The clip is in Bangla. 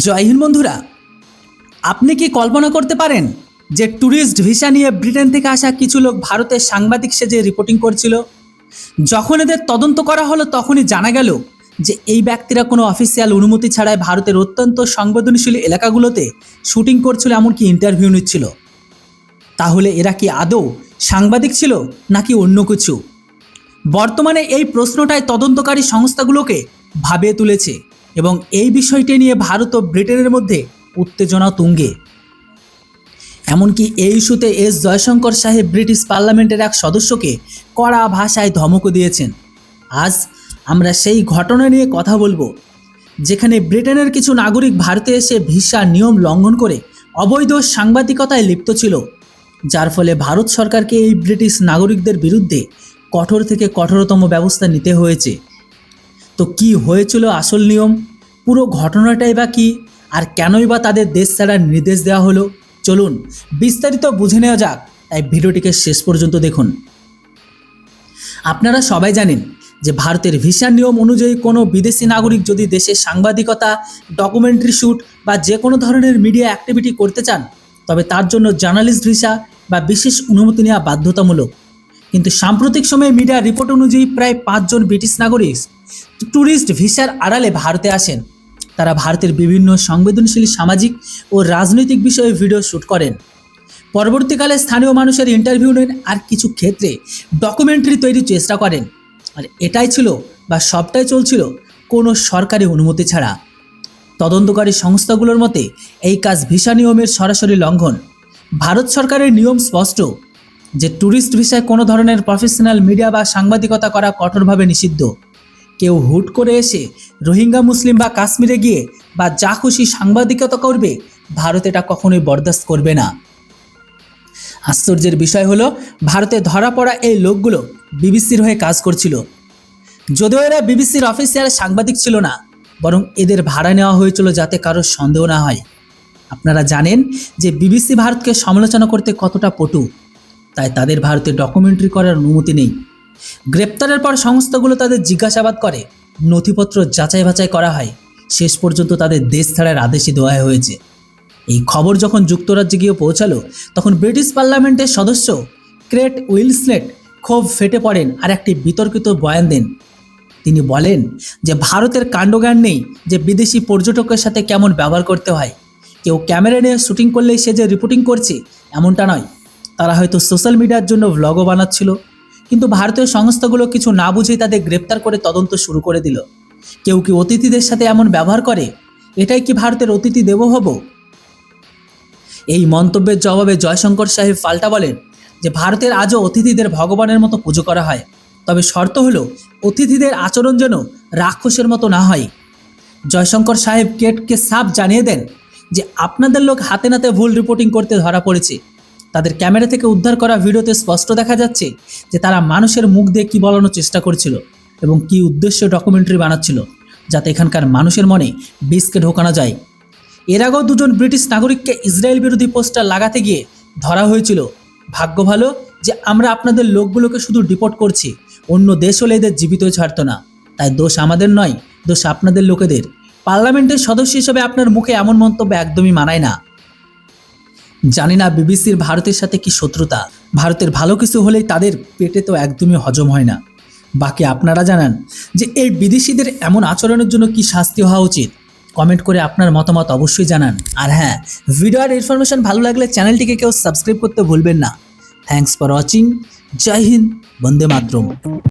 জয় হিন্দ বন্ধুরা, আপনি কি কল্পনা করতে পারেন যে ট্যুরিস্ট ভিসা নিয়ে ব্রিটেন থেকে আসা কিছু লোক ভারতের সাংবাদিক সেজে রিপোর্টিং করছিল? যখন এদের তদন্ত করা হলো তখনই জানা গেল যে এই ব্যক্তিরা কোনো অফিসিয়াল অনুমতি ছাড়াই ভারতের অত্যন্ত সংবেদনশীল এলাকাগুলোতে শুটিং করছিল, এমনকি ইন্টারভিউ নিচ্ছিল। তাহলে এরা কি আদৌ সাংবাদিক ছিল নাকি অন্য কিছু? বর্তমানে এই প্রশ্নটাই তদন্তকারী সংস্থাগুলোকে ভাবিয়ে তুলেছে এবং এই বিষয়টি নিয়ে ভারত ও ব্রিটেনের মধ্যে উত্তেজনা তুঙ্গে। এমনকি এই ইস্যুতে এস জয়শঙ্কর সাহেব ব্রিটিশ পার্লামেন্টের এক সদস্যকে কড়া ভাষায় ধমকও দিয়েছেন। আজ আমরা সেই ঘটনা নিয়ে কথা বলবো, যেখানে ব্রিটেনের কিছু নাগরিক ভারতে এসে ভিসা নিয়ম লঙ্ঘন করে অবৈধ সাংবাদিকতায় লিপ্ত ছিল, যার ফলে ভারত সরকারকে এই ব্রিটিশ নাগরিকদের বিরুদ্ধে কঠোর থেকে কঠোরতম ব্যবস্থা নিতে হয়েছে। তো কি হয়েছিল আসল নিয়ম, পুরো ঘটনাটাই বা কী, আর কেনই বা তাদের দেশ ছাড়ার নির্দেশ দেওয়া হলো, চলুন বিস্তারিত বুঝে নেওয়া যাক। তাই ভিডিওটিকে শেষ পর্যন্ত দেখুন। আপনারা সবাই জানেন যে ভারতের ভিসার নিয়ম অনুযায়ী কোনো বিদেশি নাগরিক যদি দেশে সাংবাদিকতা, ডকুমেন্টারি শ্যুট বা যে কোনো ধরনের মিডিয়া অ্যাক্টিভিটি করতে চান, তবে তার জন্য জার্নালিস্ট ভিসা বা বিশেষ অনুমতি নেওয়া বাধ্যতামূলক। কিন্তু সাম্প্রতিক সময়ে মিডিয়া রিপোর্ট অনুযায়ী প্রায় 5 জন ব্রিটিশ নাগরিক ট্যুরিস্ট ভিসার আড়ালে ভারতে আসেন। তারা ভারতের বিভিন্ন সংবেদনশীল সামাজিক ও রাজনৈতিক বিষয়ে ভিডিও শ্যুট করেন, পরবর্তীকালে স্থানীয় মানুষের ইন্টারভিউ নেন, আর কিছু ক্ষেত্রে ডকুমেন্টারি তৈরির চেষ্টা করেন। আর এটাই ছিল বা সবটাই চলছিল কোনো সরকারি অনুমতি ছাড়া। তদন্তকারী সংস্থাগুলোর মতে এই কাজ ভিসা নিয়মের সরাসরি লঙ্ঘন। ভারত সরকারের নিয়ম স্পষ্ট যে ট্যুরিস্ট ভিসায় কোনো ধরনের প্রফেশনাল মিডিয়া বা সাংবাদিকতা করা কঠোরভাবে নিষিদ্ধ। কেউ হুট করে এসে রোহিঙ্গা মুসলিম বা কাশ্মীরে গিয়ে বা যা খুশি সাংবাদিকতা করবে, ভারত এটা কখনোই বরদাস্ত করবে না। আশ্চর্যের বিষয় হলো, ভারতে ধরা পড়া এই লোকগুলো বিবিসির হয়ে কাজ করছিল। যদিও এরা বিবিসির অফিসিয়াল সাংবাদিক ছিল না, বরং এদের ভাড়া নেওয়া হয়েছিল যাতে কারোর সন্দেহ না হয়। আপনারা জানেন যে বিবিসি ভারতকে সমালোচনা করতে কতটা পটু, তাই তাদের ভারতে ডকুমেন্টারি করার অনুমতি নেই। গ্রেপ্তারের পর সংস্থাগুলো তাদের জিজ্ঞাসাবাদ করে, নথিপত্র যাচাই বাছাই করা হয়, শেষ পর্যন্ত তাদের দেশ ছাড়ার আদেশই দেওয়া হয়েছে। এই খবর যখন যুক্তরাজ্যে গিয়ে পৌঁছালো, তখন ব্রিটিশ পার্লামেন্টের সদস্য কেট উইলসলেট ক্ষোভ ফেটে পড়েন আর একটি বিতর্কিত বয়ান দেন। তিনি বলেন যে ভারতের কাণ্ডজ্ঞান নেই যে বিদেশি পর্যটকের সাথে কেমন ব্যবহার করতে হয়। কেউ ক্যামেরা নিয়ে শুটিং করলেই সে যে রিপোর্টিং করছে এমনটা নয়। তারা হয়তো সোশ্যাল মিডিয়ার জন্য ভ্লগও বানাচ্ছিল। কিন্তু ভারতীয় সংস্থাগুলো কিছু না বুঝেই তাদের গ্রেপ্তার করে তদন্ত শুরু করে দিল। কেউ কি অতিথিদের সাথে এমন ব্যবহার করে? এটাই কি ভারতের অতিথি দেবভব? এই মন্তব্যের জবাবে জয়শঙ্কর সাহেব পাল্টা বলেন যে ভারতের আজও অতিথিদের ভগবানের মতো পুজো করা হয়, তবে শর্ত হলো অতিথিদের আচরণ যেন রাক্ষসের মতো না হয়। জয়শঙ্কর সাহেব কেটকে সাফ জানিয়ে দেন যে আপনাদের লোক হাতে নাতে ভুল রিপোর্টিং করতে ধরা পড়েছে। তাদের ক্যামেরা থেকে উদ্ধার করা ভিডিওতে স্পষ্ট দেখা যাচ্ছে যে তারা মানুষের মুখ দিয়ে কী বলানোর চেষ্টা করছিল এবং কী উদ্দেশ্যে ডকুমেন্টারি বানাচ্ছিল, যাতে এখানকার মানুষের মনে বিষকে ঢোকানো যায়। এর আগেও 2 জন ব্রিটিশ নাগরিককে ইসরায়েল বিরোধী পোস্টার লাগাতে গিয়ে ধরা হয়েছিল। ভাগ্য ভালো যে আমরা আপনাদের লোকগুলোকে শুধু ডিপোর্ট করছি, অন্য দেশ হলে এদের জীবিতই ছাড়তো না। তাই দোষ আমাদের নয়, দোষ আপনাদের লোকেদের। পার্লামেন্টের সদস্য হিসেবে আপনার মুখে এমন মন্তব্য একদমই মানায় না। জানি না বিবিসির ভারতের সাথে কি শত্রুতা, ভারতের ভালো কিছু হলেই তাদের পেটে তো একদমই হজম হয় না। বাকি আপনারা জানান যে এই বিদেশিদের এমন আচরণের জন্য কি শাস্তি হওয়া উচিত? কমেন্ট করে আপনার মতামত অবশ্যই জানান। আর হ্যাঁ, ভিডিও আর ইনফরমেশন ভালো লাগলে চ্যানেলটিকে কেউ সাবস্ক্রাইব করতে ভুলবেন না। Thanks for watching. জয় হিন্দ, বন্দে মাতরম।